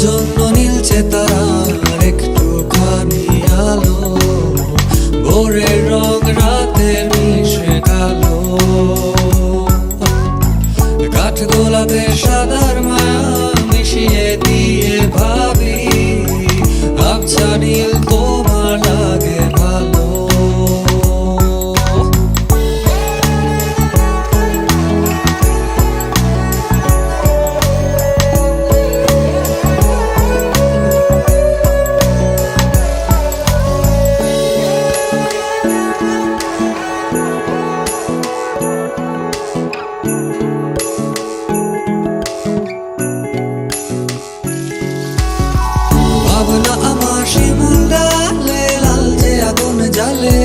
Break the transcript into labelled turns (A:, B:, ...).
A: জন্য নীলছে তারার একটুখানি আলো, ভোরের রং রাতের মিশে কালো। কাঠ গোলাপে সাদার মায়া মিশিয়ে দিয়ে ভাবি, আবছা নীল তোমার লাগে ভালো। ভাবনা আমার শিমুল ডালে, লালচে আগুন জ্বালে।